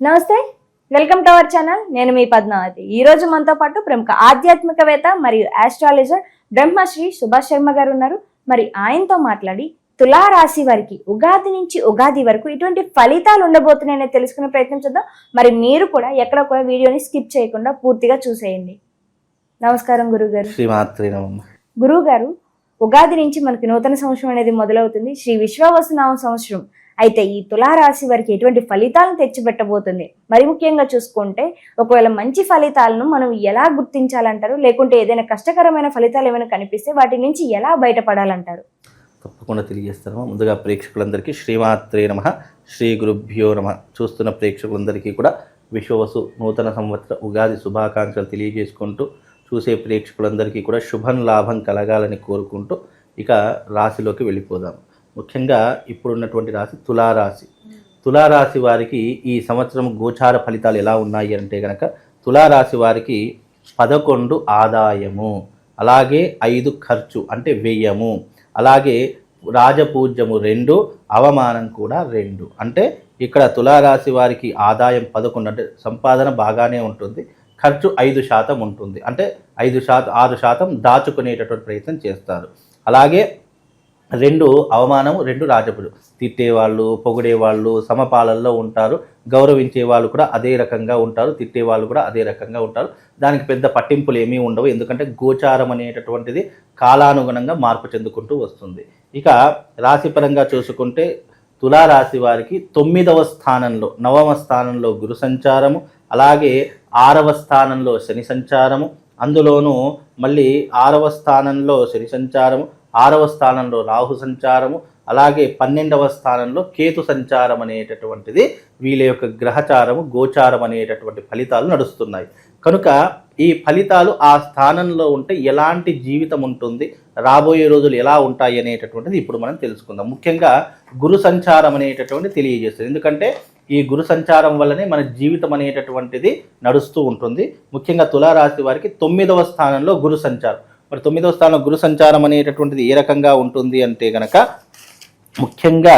నమస్తే, welcome to our channel. నేను మీ పద్మావతి. ఈ రోజు మనతో పాటు ప్రముఖ ఆధ్యాత్మికవేత్త మరియు ఆస్ట్రాలజర్ బ్రహ్మశ్రీ సుభాష్ శర్మ గారు ఉన్నారు. మరి ఆయనతో మాట్లాడి తులారాశి వారికి ఉగాది నుంచి ఉగాది వరకు ఇటువంటి ఫలితాలు ఉండబోతున్నాయని తెలుసుకునే ప్రయత్నం చేద్దాం. మరి మీరు కూడా ఎక్కడ కూడా వీడియోని స్కిప్ చేయకుండా పూర్తిగా చూసేయండి. నమస్కారం గురుగారు. గురుగారు, ఉగాది నుంచి మనకి నూతన సంవత్సరం అనేది మొదలవుతుంది, శ్రీ విశ్వావసునామ సంవత్సరం. అయితే ఈ తులారాశి వారికి ఎటువంటి ఫలితాలను తెచ్చిపెట్టబోతుంది? మరి ముఖ్యంగా చూసుకుంటే ఒకవేళ మంచి ఫలితాలను మనం ఎలా గుర్తించాలంటారు? లేకుంటే ఏదైనా కష్టకరమైన ఫలితాలు ఏమైనా కనిపిస్తే వాటి నుంచి ఎలా బయటపడాలంటారు? తప్పకుండా తెలియజేస్తాను. ముందుగా ప్రేక్షకులందరికీ శ్రీమాత్రే నమః, శ్రీ గురుభ్యో నమః. చూస్తున్న ప్రేక్షకులందరికీ కూడా విశ్వవసు నూతన సంవత్సర ఉగాది శుభాకాంక్షలు తెలియజేసుకుంటూ, చూసే ప్రేక్షకులందరికీ కూడా శుభం లాభం కలగాలని కోరుకుంటూ ఇక రాశిలోకి వెళ్ళిపోదాం. ముఖ్యంగా ఇప్పుడున్నటువంటి రాశి తులారాశి. తులారాశి వారికి ఈ సంవత్సరం గోచార ఫలితాలు ఎలా ఉన్నాయి అంటే కనుక, తులారాశి వారికి 11 ఆదాయము, అలాగే 5 ఖర్చు అంటే వ్యయము, అలాగే రాజపూజ్యము 2, అవమానం కూడా 2. అంటే ఇక్కడ తులారాశి వారికి ఆదాయం 11 అంటే సంపాదన బాగానే ఉంటుంది, ఖర్చు 5% ఉంటుంది. అంటే 6% దాచుకునేటటువంటి ప్రయత్నం చేస్తారు. అలాగే 2 అవమానం, 2 రాజపులు. తిట్టేవాళ్ళు, పొగిడేవాళ్ళు సమపాలల్లో ఉంటారు, గౌరవించే వాళ్ళు కూడా అదే రకంగా ఉంటారు, తిట్టేవాళ్ళు కూడా అదే రకంగా ఉంటారు. దానికి పెద్ద పట్టింపులు ఏమీ ఉండవు, ఎందుకంటే గోచారం అనేటటువంటిది కాలానుగుణంగా మార్పు చెందుకుంటూ వస్తుంది. ఇక రాశిపరంగా చూసుకుంటే తులారాశి వారికి 9వ స్థానంలో, 9వ స్థానంలో గురు సంచారము, అలాగే 6వ స్థానంలో శని సంచారము, అందులోనూ మళ్ళీ 6వ స్థానంలో శని సంచారము, 6వ స్థానంలో రాహు సంచారము, అలాగే 12వ స్థానంలో కేతు సంచారం అనేటటువంటిది వీళ్ళ యొక్క గ్రహచారము గోచారం అనేటటువంటి ఫలితాలు నడుస్తున్నాయి. కనుక ఈ ఫలితాలు ఆ స్థానంలో ఉంటే ఎలాంటి జీవితం ఉంటుంది, రాబోయే రోజులు ఎలా ఉంటాయి అనేటటువంటిది ఇప్పుడు మనం తెలుసుకుందాం. ముఖ్యంగా గురు సంచారం అనేటటువంటి తెలియజేస్తుంది, ఎందుకంటే ఈ గురు సంచారం వల్లనే మన జీవితం అనేటటువంటిది నడుస్తూ ఉంటుంది. ముఖ్యంగా తులారాశి వారికి 9వ స్థానంలో గురు సంచారం. మరి 9వ స్థానంలో గురు సంచారం అనేటటువంటిది ఏ రకంగా ఉంటుంది అంటే కనుక, ముఖ్యంగా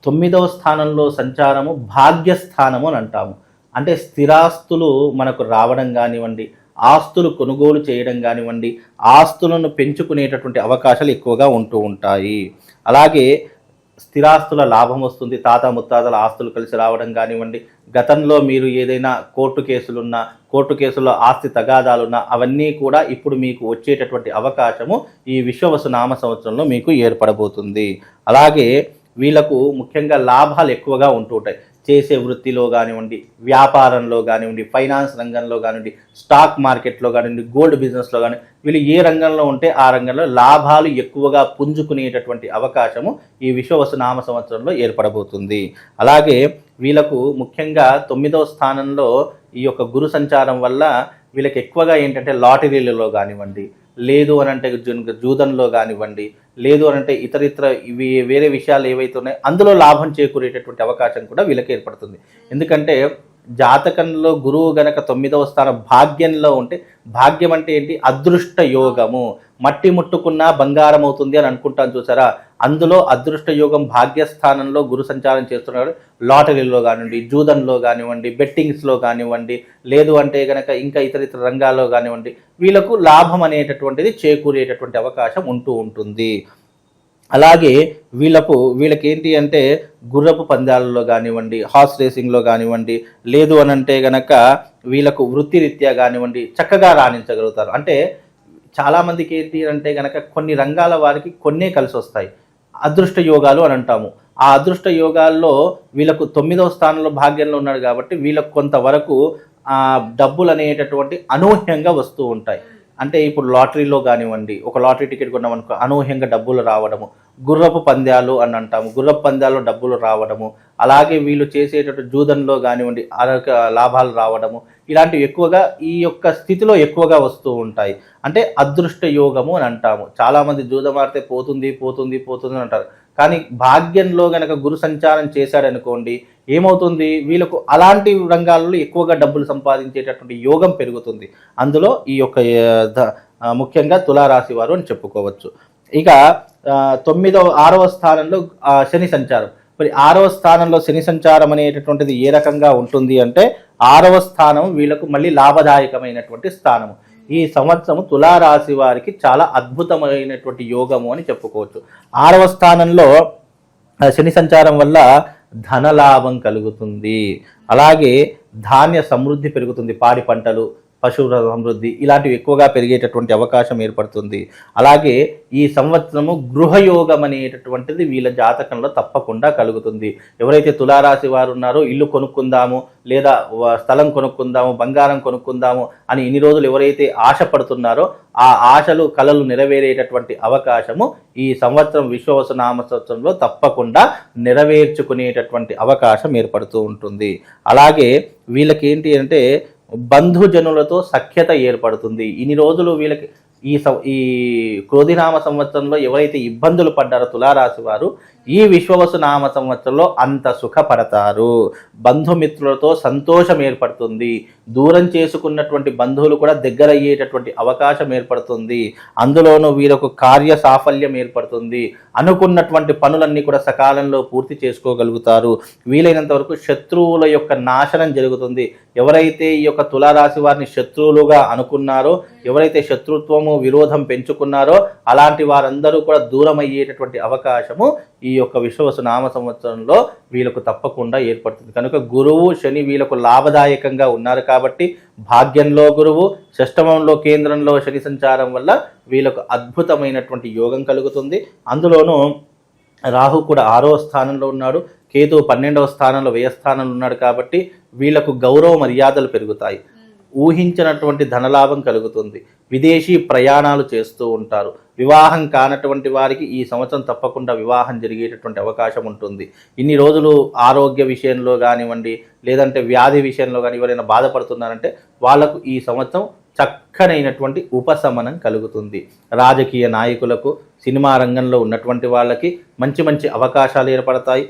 9వ స్థానంలో సంచారము భాగ్యస్థానము అని అంటాము. అంటే స్థిరాస్తులు మనకు రావడం కానివ్వండి, ఆస్తులు కొనుగోలు చేయడం కానివ్వండి, ఆస్తులను పెంచుకునేటటువంటి అవకాశాలు ఎక్కువగా ఉంటూ ఉంటాయి. అలాగే స్థిరాస్తుల లాభం వస్తుంది, తాత ముత్తాతల ఆస్తులు కలిసి రావడం కానివ్వండి, గతంలో మీరు ఏదైనా కోర్టు కేసుల్లో ఆస్తి తగాదాలున్నా అవన్నీ కూడా ఇప్పుడు మీకు వచ్చేటటువంటి అవకాశము ఈ విశ్వవసు నామ సంవత్సరంలో మీకు ఏర్పడబోతుంది. అలాగే వీళ్ళకు ముఖ్యంగా లాభాలు ఎక్కువగా ఉంటూ ఉంటాయి. చేసే వృత్తిలో కానివ్వండి, వ్యాపారంలో కానివ్వండి, ఫైనాన్స్ రంగంలో కానివ్వండి, స్టాక్ మార్కెట్లో కానివ్వండి, గోల్డ్ బిజినెస్లో కానీ వీళ్ళు ఏ రంగంలో ఉంటే ఆ రంగంలో లాభాలు ఎక్కువగా పుంజుకునేటటువంటి అవకాశము ఈ విశ్వవసు నామ సంవత్సరంలో ఏర్పడబోతుంది. అలాగే వీళ్ళకు ముఖ్యంగా 9వ స్థానంలో ఈ యొక్క గురు సంచారం వల్ల వీళ్ళకి ఎక్కువగా ఏంటంటే లాటరీలలో కానివ్వండి, లేదు అని అంటే జూదంలో కానివ్వండి, లేదు అని అంటే ఇతరితర ఇవి వేరే విషయాలు ఏవైతే ఉన్నాయో అందులో లాభం చేకూరేటటువంటి అవకాశం కూడా వీళ్ళకి ఏర్పడుతుంది. ఎందుకంటే జాతకంలో గురువు గనక 9వ స్థానం భాగ్యంలో ఉంటే, భాగ్యం అంటే ఏంటి? అదృష్ట యోగము. మట్టి ముట్టుకున్నా బంగారం అవుతుంది అని అనుకుంటాను చూసారా, అందులో అదృష్ట యోగం భాగ్యస్థానంలో గురు సంచారం చేస్తున్నాడు. లాటరీలో కానివ్వండి, జూదంలో కానివ్వండి, బెట్టింగ్స్లో కానివ్వండి, లేదు అంటే కనుక ఇంకా ఇతర రంగాల్లో కానివ్వండి, వీళ్ళకు లాభం అనేటటువంటిది చేకూరేటటువంటి అవకాశం ఉంటూ ఉంటుంది. అలాగే వీళ్ళకి ఏంటి అంటే గుర్రపు పందాలలో కానివ్వండి, హార్స్ రేసింగ్లో కానివ్వండి, లేదు అని అంటే గనక వీళ్ళకు వృత్తిరీత్యా కానివ్వండి చక్కగా రాణించగలుగుతారు. అంటే చాలామందికి ఏంటి అంటే గనక కొన్ని రంగాల వారికి కొన్నే కలిసి వస్తాయి, అదృష్ట యోగాలు అని అంటాము. ఆ అదృష్ట యోగాల్లో వీళ్ళకు 9వ స్థానంలో భాగ్యంలో ఉన్నాడు కాబట్టి వీళ్ళకు కొంతవరకు డబ్బులు అనేటటువంటి అనూహ్యంగా వస్తూ ఉంటాయి. అంటే ఇప్పుడు లాటరీలో కానివ్వండి, ఒక లాటరీ టికెట్ కొన్నామనుకో అనూహ్యంగా డబ్బులు రావడము, గుర్రపు పందాలు అని అంటాము, గుర్రపు పందాల్లో డబ్బులు రావడము, అలాగే వీళ్ళు చేసేటటువంటి జూదంలో కానివ్వండి లాభాలు రావడము, ఇలాంటివి ఎక్కువగా ఈ యొక్క స్థితిలో ఎక్కువగా వస్తూ ఉంటాయి. అంటే అదృష్ట యోగము అని అంటాము. చాలామంది జూదం ఆడితే పోతుంది పోతుంది పోతుంది అని అంటారు, కానీ భాగ్యంలో గనక గురు సంచారం చేశాడనుకోండి ఏమవుతుంది, వీళ్ళకు అలాంటి రంగాల్లో ఎక్కువగా డబ్బులు సంపాదించేటటువంటి యోగం పెరుగుతుంది. అందులో ఈ యొక్క ముఖ్యంగా తులారాశి వారు అని చెప్పుకోవచ్చు. ఇక 6వ స్థానంలో శని సంచారం. మరి 6వ స్థానంలో శని సంచారం అనేటటువంటిది ఏ రకంగా ఉంటుంది అంటే 6వ స్థానం వీళ్ళకు మళ్ళీ లాభదాయకమైనటువంటి స్థానము. ఈ సంవత్సరం తులారాశి వారికి చాలా అద్భుతమైనటువంటి యోగము అని చెప్పుకోవచ్చు. 6వ స్థానంలో శని సంచారం వల్ల ధనలాభం కలుగుతుంది, అలాగే ధాన్య సమృద్ధి పెరుగుతుంది, పాడి పంటలు, పశువుల సమృద్ధి ఇలాంటివి ఎక్కువగా పెరిగేటటువంటి అవకాశం ఏర్పడుతుంది. అలాగే ఈ సంవత్సరము గృహయోగం అనేటటువంటిది వీళ్ళ జాతకంలో తప్పకుండా కలుగుతుంది. ఎవరైతే తులారాశి వారు ఉన్నారో ఇల్లు కొనుక్కుందాము, లేదా స్థలం కొనుక్కుందాము, బంగారం కొనుక్కుందాము అని ఇన్ని రోజులు ఎవరైతే ఆశపడుతున్నారో ఆ ఆశలు కలలు నెరవేరేటటువంటి అవకాశము ఈ సంవత్సరం విశ్వవసునామ సంవత్సరంలో తప్పకుండా నెరవేర్చుకునేటటువంటి అవకాశం ఏర్పడుతూ ఉంటుంది. అలాగే వీళ్ళకి ఏంటి అంటే బంధుజనులతో సఖ్యత ఏర్పడుతుంది. ఇన్ని రోజులు వీళ్ళకి ఈ క్రోధినామ సంవత్సరంలో ఎవరైతే ఇబ్బందులు పడ్డారో తులారాశి వారు ఈ విశ్వవసునామ సంవత్సరంలో అంత సుఖపడతారు. బంధుమిత్రులతో సంతోషం ఏర్పడుతుంది. దూరం చేసుకున్నటువంటి బంధువులు కూడా దగ్గర అయ్యేటటువంటి అవకాశం ఏర్పడుతుంది. అందులోనూ వీళ్ళకు కార్య సాఫల్యం ఏర్పడుతుంది. అనుకున్నటువంటి పనులన్నీ కూడా సకాలంలో పూర్తి చేసుకోగలుగుతారు. వీలైనంత వరకు శత్రువుల యొక్క నాశనం జరుగుతుంది. ఎవరైతే ఈ యొక్క తులారాశి వారిని శత్రువులుగా అనుకున్నారో, ఎవరైతే శత్రుత్వము విరోధం పెంచుకున్నారో అలాంటి వారందరూ కూడా దూరం అయ్యేటటువంటి అవకాశము ఈ యొక్క విశ్వవసునామ సంవత్సరంలో వీళ్ళకు తప్పకుండా ఏర్పడుతుంది. కనుక గురువు శని వీళ్ళకు లాభదాయకంగా ఉన్నారు కాబట్టి భాగ్యంలో గురువు, షష్టమంలో కేంద్రంలో శని సంచారం వల్ల వీళ్ళకు అద్భుతమైనటువంటి యోగం కలుగుతుంది. అందులోనూ రాహు కూడా 6వ స్థానంలో ఉన్నాడు, కేతు 12వ స్థానంలో వ్యయస్థానంలో ఉన్నాడు కాబట్టి వీళ్ళకు గౌరవ మర్యాదలు పెరుగుతాయి. ఊహించినటువంటి ధనలాభం కలుగుతుంది. విదేశీ ప్రయాణాలు చేస్తూ ఉంటారు. వివాహం కానటువంటి వారికి ఈ సంవత్సరం తప్పకుండా వివాహం జరిగేటటువంటి అవకాశం ఉంటుంది. ఇన్ని రోజులు ఆరోగ్య విషయంలో కానివ్వండి, లేదంటే వ్యాధి విషయంలో కానీ ఎవరైనా బాధపడుతున్నారంటే వాళ్లకు ఈ సంవత్సరం చక్కనైనటువంటి ఉపశమనం కలుగుతుంది. రాజకీయ నాయకులకు, సినిమా రంగంలో ఉన్నటువంటి వాళ్ళకి మంచి మంచి అవకాశాలు ఏర్పడతాయి.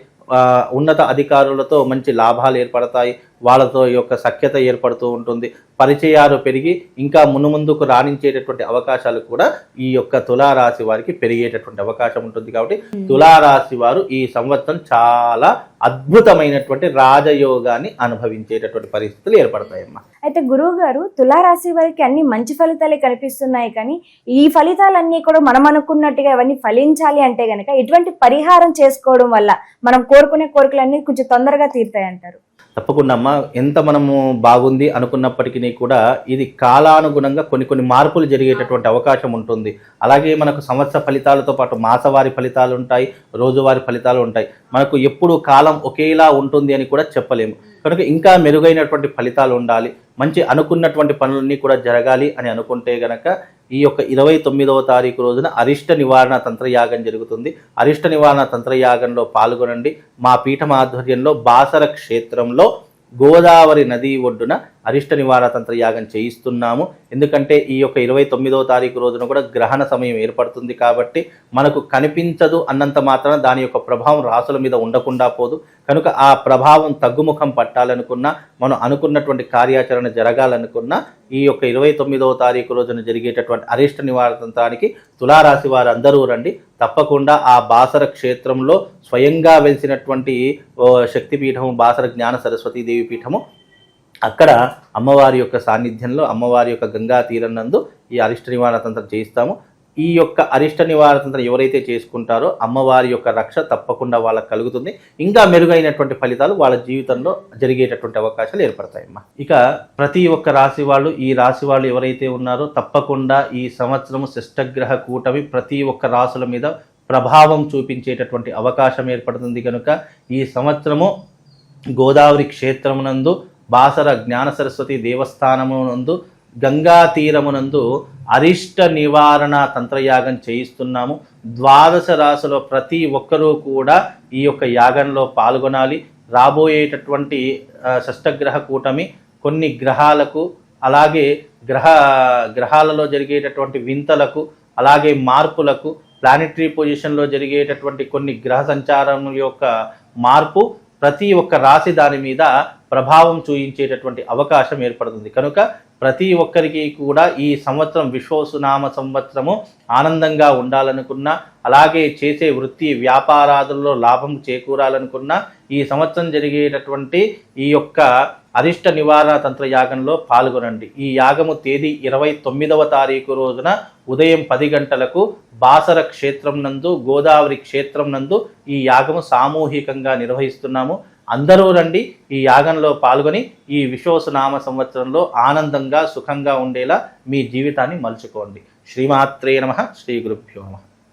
ఉన్నత అధికారులతో మంచి లాభాలు ఏర్పడతాయి. వాళ్ళతో యొక్క సఖ్యత ఏర్పడుతూ ఉంటుంది. పరిచయాలు పెరిగి ఇంకా మునుముందుకు రాణించేటటువంటి అవకాశాలు కూడా ఈ యొక్క తులారాశి వారికి పెరిగేటటువంటి అవకాశం ఉంటుంది. కాబట్టి తులారాశి వారు ఈ సంవత్సరం చాలా అద్భుతమైనటువంటి రాజయోగాన్ని అనుభవించేటటువంటి పరిస్థితులు ఏర్పడతాయమ్మా. అయితే గురువు గారు, తులారాశి వారికి అన్ని మంచి ఫలితాలే కనిపిస్తున్నాయి, కానీ ఈ ఫలితాలన్నీ కూడా మనం అనుకున్నట్టుగా ఇవన్నీ ఫలించాలి అంటే గనక ఎటువంటి పరిహారం చేసుకోవడం వల్ల మనం కోరుకునే కోరికలన్నీ కొంచెం తొందరగా తీరుతాయి అంటారు? తప్పకుండా అమ్మ, ఎంత మనము బాగుంది అనుకున్నప్పటికీ కూడా ఇది కాలానుగుణంగా కొన్ని మార్పులు జరిగేటటువంటి అవకాశం ఉంటుంది. అలాగే మనకు సంవత్సర ఫలితాలతో పాటు మాసవారి ఫలితాలు ఉంటాయి, రోజువారీ ఫలితాలు ఉంటాయి. మనకు ఎప్పుడు కాలం ఒకేలా ఉంటుంది అని కూడా చెప్పలేము. కనుక ఇంకా మెరుగైనటువంటి ఫలితాలు ఉండాలి, మంచి అనుకున్నటువంటి పనులన్నీ కూడా జరగాలి అని అనుకుంటే గనక ఈ యొక్క 29వ తారీఖు రోజున అరిష్ట నివారణ తంత్రయాగం జరుగుతుంది. అరిష్ట నివారణ తంత్రయాగంలో పాల్గొనండి. మా పీఠం ఆధ్వర్యంలో బాసర క్షేత్రంలో గోదావరి నది ఒడ్డున అరిష్ట నివారణ తంత్రయాగం చేయిస్తున్నాము. ఎందుకంటే ఈ యొక్క 29వ తారీఖు రోజున కూడా గ్రహణ సమయం ఏర్పడుతుంది కాబట్టి మనకు కనిపించదు అన్నంత మాత్రాన దాని యొక్క ప్రభావం రాసుల మీద ఉండకుండా పోదు. కనుక ఆ ప్రభావం తగ్గుముఖం పట్టాలనుకున్నా, మనం అనుకున్నటువంటి కార్యాచరణ జరగాలనుకున్నా ఈ యొక్క 29వ తారీఖు రోజున జరిగేటటువంటి అరిష్ట నివారణ తంత్రానికి తులారాశి వారు అందరూ రండి. తప్పకుండా ఆ బాసర క్షేత్రంలో స్వయంగా వెలిసినటువంటి శక్తిపీఠము బాసర జ్ఞాన సరస్వతీ దేవి పీఠము, అక్కడ అమ్మవారి యొక్క సాన్నిధ్యంలో అమ్మవారి యొక్క గంగా తీరం నందు ఈ అరిష్ట నివారణ తంత్రం చేయిస్తాము. ఈ యొక్క అరిష్ట నివారణ తంత్రం ఎవరైతే చేసుకుంటారో అమ్మవారి యొక్క రక్ష తప్పకుండా వాళ్ళకు కలుగుతుంది. ఇంకా మెరుగైనటువంటి ఫలితాలు వాళ్ళ జీవితంలో జరిగేటటువంటి అవకాశాలు ఏర్పడతాయమ్మా. ఇక ప్రతి ఒక్క రాశి వాళ్ళు, ఈ రాశి వాళ్ళు ఎవరైతే ఉన్నారో తప్పకుండా ఈ సంవత్సరము షష్టగ్రహ కూటమి ప్రతి ఒక్క రాశుల మీద ప్రభావం చూపించేటటువంటి అవకాశం ఏర్పడుతుంది. కనుక ఈ సంవత్సరము గోదావరి క్షేత్రమునందు బాసర జ్ఞాన సరస్వతి దేవస్థానమునందు గంగా తీరమునందు అరిష్ట నివారణ తంత్రయాగం చేయిస్తున్నాము. 12 రాశుల ప్రతి ఒక్కరూ కూడా ఈ యొక్క యాగంలో పాల్గొనాలి. రాబోయేటటువంటి షష్టగ్రహ కూటమి కొన్ని గ్రహాలకు, అలాగే గ్రహాలలో జరిగేటటువంటి వింతలకు, అలాగే మార్పులకు, ప్లానెటరీ పొజిషన్లో జరిగేటటువంటి కొన్ని గ్రహ సంచారం యొక్క మార్పు ప్రతి ఒక్క రాశి దాని మీద ప్రభావం చూయించేటటువంటి అవకాశం ఏర్పడుతుంది. కనుక ప్రతి ఒక్కరికి కూడా ఈ సంవత్సరం విశ్వవసునామ సంవత్సరము ఆనందంగా ఉండాలనుకున్నా, అలాగే చేసే వృత్తి వ్యాపారాదుల్లో లాభం చేకూరాలనుకున్నా ఈ సంవత్సరం జరిగేటటువంటి ఈ యొక్క అరిష్ట నివారణ తంత్ర యాగంలో పాల్గొనండి. ఈ యాగము తేదీ 29వ తారీఖు రోజున ఉదయం 10 గంటలకు బాసర క్షేత్రం నందు, గోదావరి క్షేత్రం నందు ఈ యాగము సామూహికంగా నిర్వహిస్తున్నాము. అందరూ రండి, ఈ యాగంలో పాల్గొని ఈ విశ్వవసునామ సంవత్సరంలో ఆనందంగా సుఖంగా ఉండేలా మీ జీవితాన్ని మలుచుకోండి. శ్రీమాత్రే నమః. శ్రీ గురుభ్యో నమః.